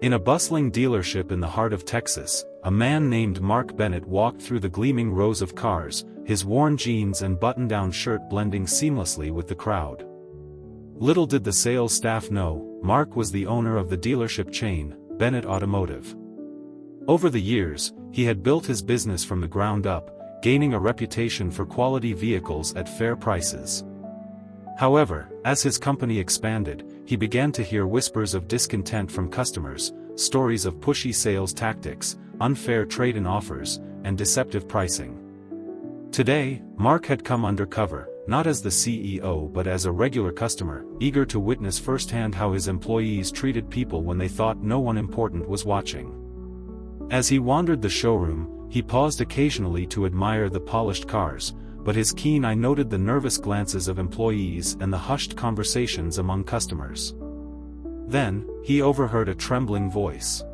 In a bustling dealership in the heart of Texas, a man named Mark Bennett walked through the gleaming rows of cars, his worn jeans and button-down shirt blending seamlessly with the crowd. Little did the sales staff know, Mark was the owner of the dealership chain, Bennett Automotive. Over the years, he had built his business from the ground up, gaining a reputation for quality vehicles at fair prices. However, as his company expanded, he began to hear whispers of discontent from customers, stories of pushy sales tactics, unfair trade-in offers, and deceptive pricing. Today, Mark had come undercover, not as the CEO but as a regular customer, eager to witness firsthand how his employees treated people when they thought no one important was watching. As he wandered the showroom, he paused occasionally to admire the polished cars, but his keen eye noted the nervous glances of employees and the hushed conversations among customers. Then, he overheard a trembling voice.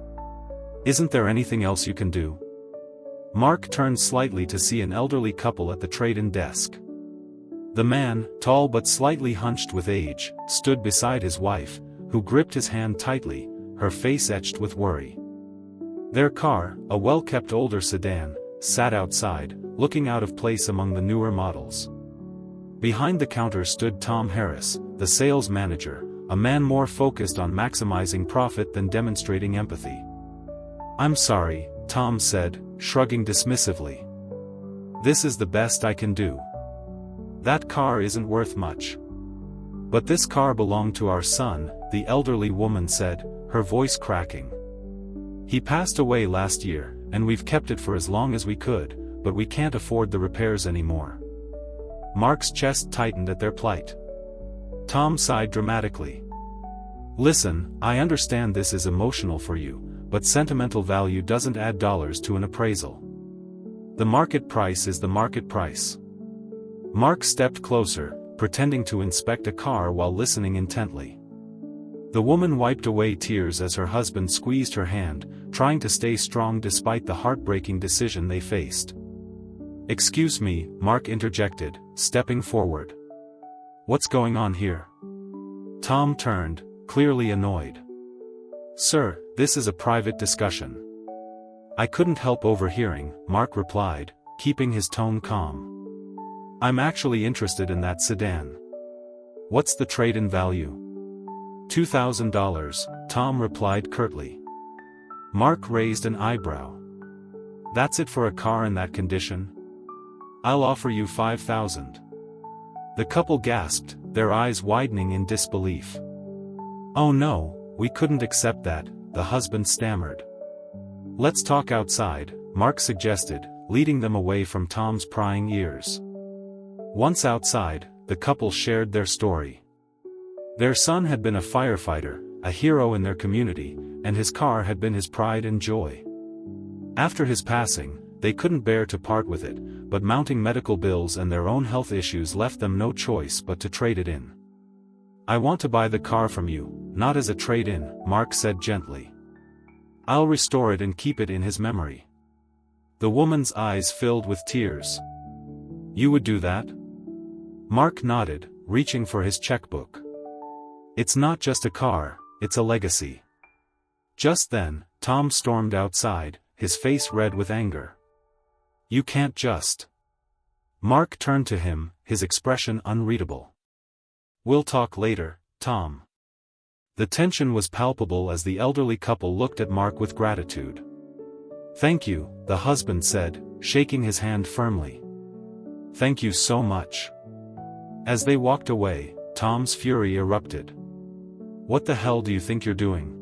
"Isn't there anything else you can do?" Mark turned slightly to see an elderly couple at the trade-in desk. The man, tall but slightly hunched with age, stood beside his wife, who gripped his hand tightly, her face etched with worry. Their car, a well-kept older sedan, sat outside, looking out of place among the newer models. Behind the counter stood Tom Harris, the sales manager, a man more focused on maximizing profit than demonstrating empathy. "I'm sorry," Tom said, shrugging dismissively. "This is the best I can do. That car isn't worth much." "But this car belonged to our son," the elderly woman said, her voice cracking. "He passed away last year, and we've kept it for as long as we could, but we can't afford the repairs anymore." Mark's chest tightened at their plight. Tom sighed dramatically. "Listen, I understand this is emotional for you, but sentimental value doesn't add dollars to an appraisal. The market price is the market price." Mark stepped closer, pretending to inspect a car while listening intently. The woman wiped away tears as her husband squeezed her hand, trying to stay strong despite the heartbreaking decision they faced. "Excuse me," Mark interjected, stepping forward. "What's going on here?" Tom turned, clearly annoyed. "Sir, this is a private discussion." "I couldn't help overhearing," Mark replied, keeping his tone calm. "I'm actually interested in that sedan." "What's the trade-in value?" $2,000, Tom replied curtly. Mark raised an eyebrow. "That's it for a car in that condition?" "I'll offer you $5,000. The couple gasped, their eyes widening in disbelief. "Oh no, we couldn't accept that," the husband stammered. "Let's talk outside," Mark suggested, leading them away from Tom's prying ears. Once outside, the couple shared their story. Their son had been a firefighter, a hero in their community, and his car had been his pride and joy. After his passing, they couldn't bear to part with it, but mounting medical bills and their own health issues left them no choice but to trade it in. "I want to buy the car from you, not as a trade-in," Mark said gently. "I'll restore it and keep it in his memory." The woman's eyes filled with tears. "You would do that?" Mark nodded, reaching for his checkbook. "It's not just a car, it's a legacy." Just then, Tom stormed outside, his face red with anger. "You can't just..." Mark turned to him, his expression unreadable. "We'll talk later, Tom." The tension was palpable as the elderly couple looked at Mark with gratitude. "Thank you," the husband said, shaking his hand firmly. "Thank you so much." As they walked away, Tom's fury erupted. "What the hell do you think you're doing?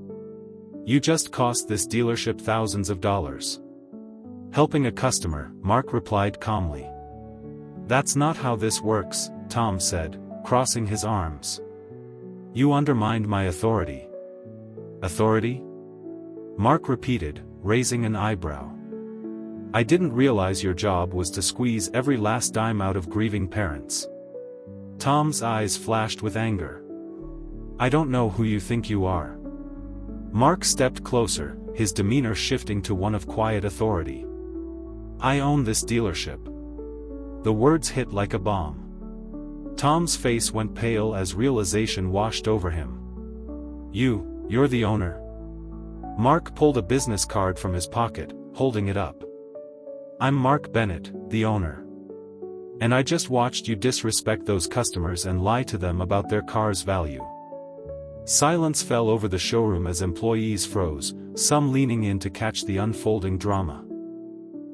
You just cost this dealership thousands of dollars." "Helping a customer," Mark replied calmly. "That's not how this works," Tom said, crossing his arms. "You undermined my authority." "Authority?" Mark repeated, raising an eyebrow. "I didn't realize your job was to squeeze every last dime out of grieving parents." Tom's eyes flashed with anger. "I don't know who you think you are." Mark stepped closer, his demeanor shifting to one of quiet authority. "I own this dealership." The words hit like a bomb. Tom's face went pale as realization washed over him. You're the owner." Mark pulled a business card from his pocket, holding it up. "I'm Mark Bennett, the owner. And I just watched you disrespect those customers and lie to them about their car's value." Silence fell over the showroom as employees froze, some leaning in to catch the unfolding drama.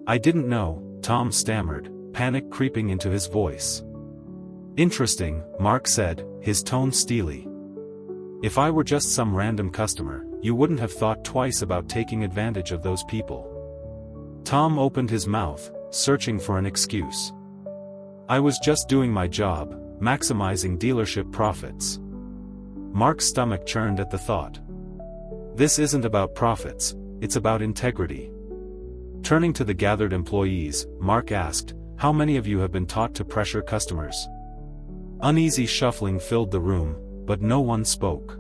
"I didn't know," Tom stammered, panic creeping into his voice. "Interesting," Mark said, his tone steely. "If I were just some random customer, you wouldn't have thought twice about taking advantage of those people." Tom opened his mouth, searching for an excuse. "I was just doing my job, maximizing dealership profits." Mark's stomach churned at the thought. "This isn't about profits, it's about integrity." Turning to the gathered employees, Mark asked, "How many of you have been taught to pressure customers?" Uneasy shuffling filled the room, but no one spoke.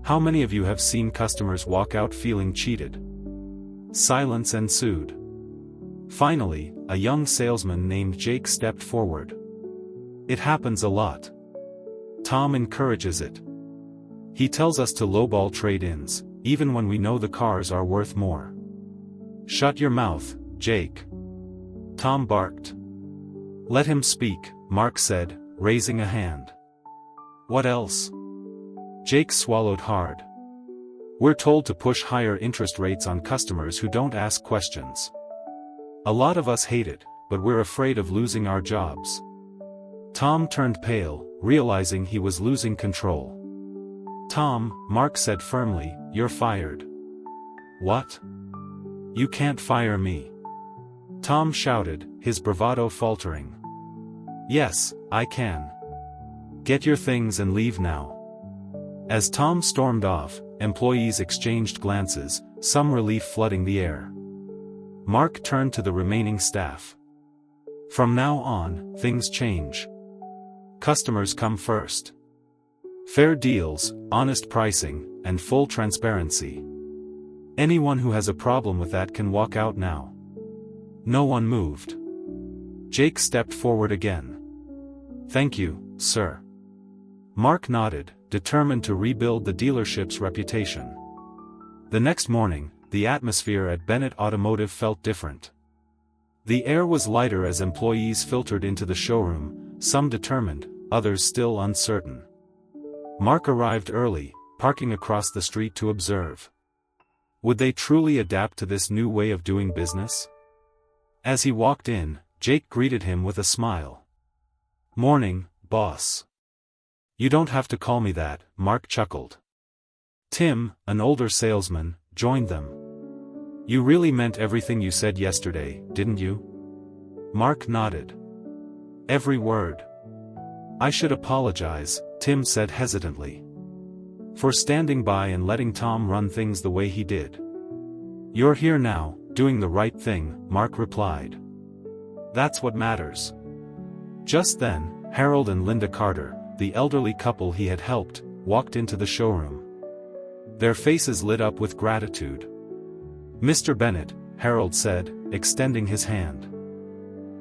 "How many of you have seen customers walk out feeling cheated?" Silence ensued. Finally, a young salesman named Jake stepped forward. "It happens a lot. Tom encourages it. He tells us to lowball trade-ins, even when we know the cars are worth more." "Shut your mouth, Jake," Tom barked. "Let him speak," Mark said, raising a hand. "What else?" Jake swallowed hard. "We're told to push higher interest rates on customers who don't ask questions. A lot of us hate it, but we're afraid of losing our jobs." Tom turned pale, realizing he was losing control. "Tom," Mark said firmly, "you're fired." "What? You can't fire me," Tom shouted, his bravado faltering. "Yes, I can. Get your things and leave now." As Tom stormed off, employees exchanged glances, some relief flooding the air. Mark turned to the remaining staff. "From now on, things change. Customers come first. Fair deals, honest pricing, and full transparency. Anyone who has a problem with that can walk out now." No one moved. Jake stepped forward again. "Thank you, sir." Mark nodded, determined to rebuild the dealership's reputation. The next morning, the atmosphere at Bennett Automotive felt different. The air was lighter as employees filtered into the showroom, some determined, others still uncertain. Mark arrived early, parking across the street to observe. Would they truly adapt to this new way of doing business? As he walked in, Jake greeted him with a smile. "Morning, boss." "You don't have to call me that," Mark chuckled. Tim, an older salesman, joined them. "You really meant everything you said yesterday, didn't you?" Mark nodded. "Every word." "I should apologize," Tim said hesitantly, "for standing by and letting Tom run things the way he did." "You're here now, doing the right thing," Mark replied. "That's what matters." Just then, Harold and Linda Carter, the elderly couple he had helped, walked into the showroom. Their faces lit up with gratitude. "Mr. Bennett," Harold said, extending his hand.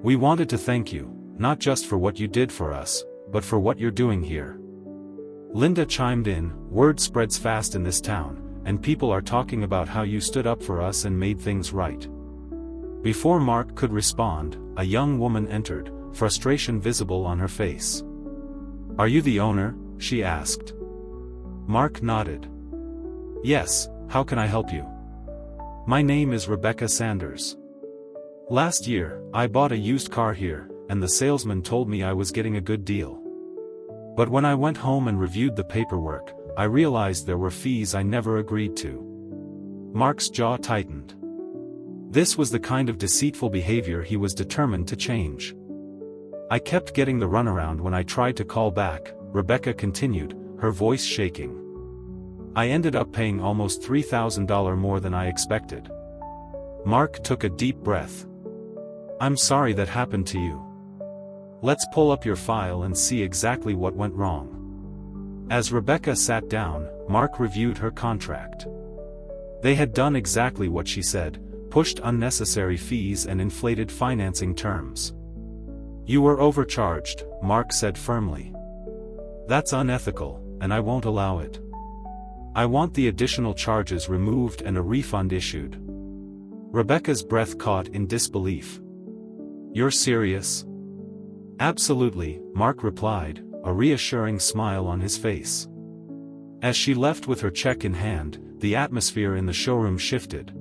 "We wanted to thank you, not just for what you did for us, but for what you're doing here." Linda chimed in, "Word spreads fast in this town, and people are talking about how you stood up for us and made things right." Before Mark could respond, a young woman entered, frustration visible on her face. "Are you the owner?" she asked. Mark nodded. "Yes, how can I help you?" "My name is Rebecca Sanders. Last year, I bought a used car here, and the salesman told me I was getting a good deal. But when I went home and reviewed the paperwork, I realized there were fees I never agreed to." Mark's jaw tightened. This was the kind of deceitful behavior he was determined to change. "I kept getting the runaround when I tried to call back," Rebecca continued, her voice shaking. "I ended up paying almost $3,000 more than I expected." Mark took a deep breath. "I'm sorry that happened to you. Let's pull up your file and see exactly what went wrong." As Rebecca sat down, Mark reviewed her contract. They had done exactly what she said, pushed unnecessary fees and inflated financing terms. "You were overcharged," Mark said firmly. "That's unethical, and I won't allow it." I want the additional charges removed and a refund issued." Rebecca's breath caught in disbelief. "You're serious?" "Absolutely," Mark replied, a reassuring smile on his face. As she left with her check in hand, the atmosphere in the showroom shifted.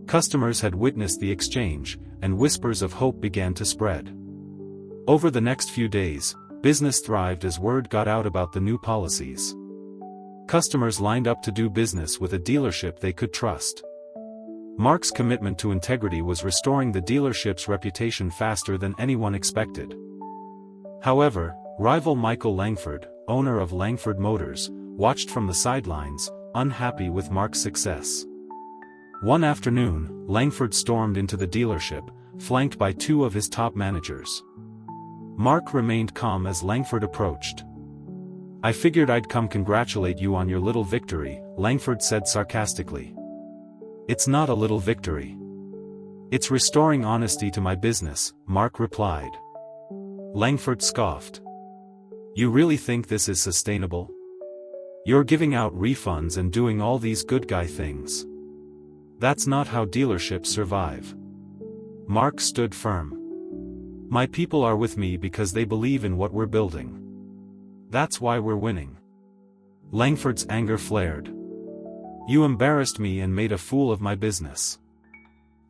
Customers had witnessed the exchange, and whispers of hope began to spread. Over the next few days, business thrived as word got out about the new policies. Customers lined up to do business with a dealership they could trust. Mark's commitment to integrity was restoring the dealership's reputation faster than anyone expected. However, rival Michael Langford, owner of Langford Motors, watched from the sidelines, unhappy with Mark's success. One afternoon, Langford stormed into the dealership, flanked by two of his top managers. Mark remained calm as Langford approached. "I figured I'd come congratulate you on your little victory," Langford said sarcastically. "It's not a little victory. It's restoring honesty to my business," Mark replied. Langford scoffed. "You really think this is sustainable? You're giving out refunds and doing all these good guy things. That's not how dealerships survive." Mark stood firm. "My people are with me because they believe in what we're building. That's why we're winning." Langford's anger flared. "You embarrassed me and made a fool of my business."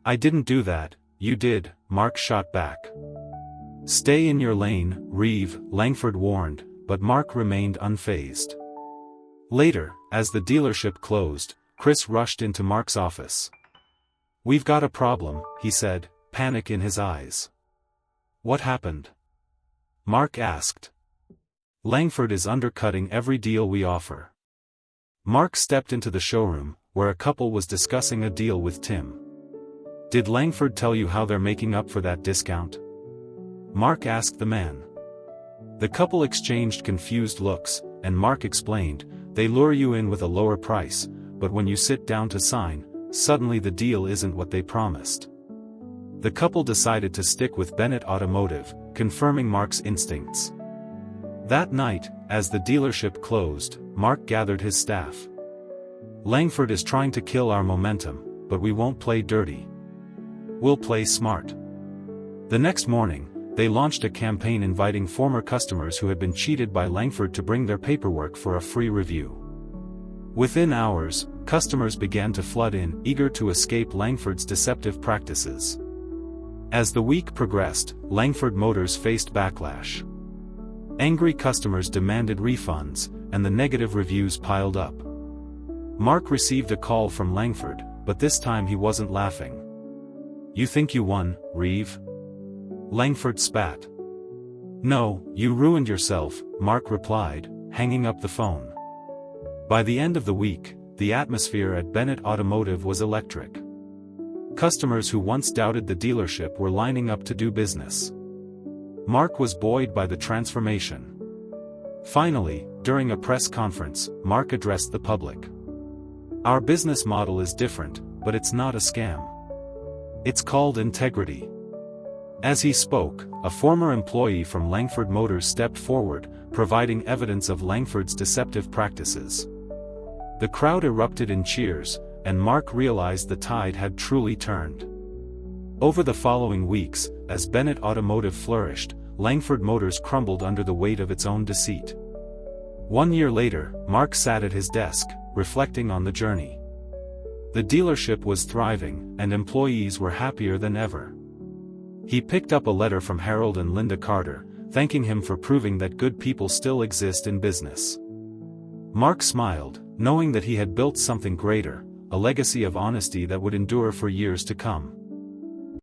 "I didn't do that, you did," Mark shot back. "Stay in your lane, Reeve," Langford warned, but Mark remained unfazed. Later, as the dealership closed, Chris rushed into Mark's office. "We've got a problem," he said, panic in his eyes. "What happened?" Mark asked. "Langford is undercutting every deal we offer." Mark stepped into the showroom, where a couple was discussing a deal with Tim. "Did Langford tell you how they're making up for that discount?" Mark asked the man. The couple exchanged confused looks, and Mark explained, "They lure you in with a lower price, but when you sit down to sign, suddenly the deal isn't what they promised." The couple decided to stick with Bennett Automotive, confirming Mark's instincts. That night, as the dealership closed, Mark gathered his staff. "Langford is trying to kill our momentum, but we won't play dirty. We'll play smart." The next morning, they launched a campaign inviting former customers who had been cheated by Langford to bring their paperwork for a free review. Within hours, customers began to flood in, eager to escape Langford's deceptive practices. As the week progressed, Langford Motors faced backlash. Angry customers demanded refunds, and the negative reviews piled up. Mark received a call from Langford, but this time he wasn't laughing. "You think you won, Reeve?" Langford spat. "No, you ruined yourself," Mark replied, hanging up the phone. By the end of the week, the atmosphere at Bennett Automotive was electric. Customers who once doubted the dealership were lining up to do business. Mark was buoyed by the transformation. Finally, during a press conference, Mark addressed the public. "Our business model is different, but it's not a scam. It's called integrity." As he spoke, a former employee from Langford Motors stepped forward, providing evidence of Langford's deceptive practices. The crowd erupted in cheers, and Mark realized the tide had truly turned. Over the following weeks, as Bennett Automotive flourished, Langford Motors crumbled under the weight of its own deceit. 1 year later, Mark sat at his desk, reflecting on the journey. The dealership was thriving, and employees were happier than ever. He picked up a letter from Harold and Linda Carter, thanking him for proving that good people still exist in business. Mark smiled, knowing that he had built something greater, a legacy of honesty that would endure for years to come.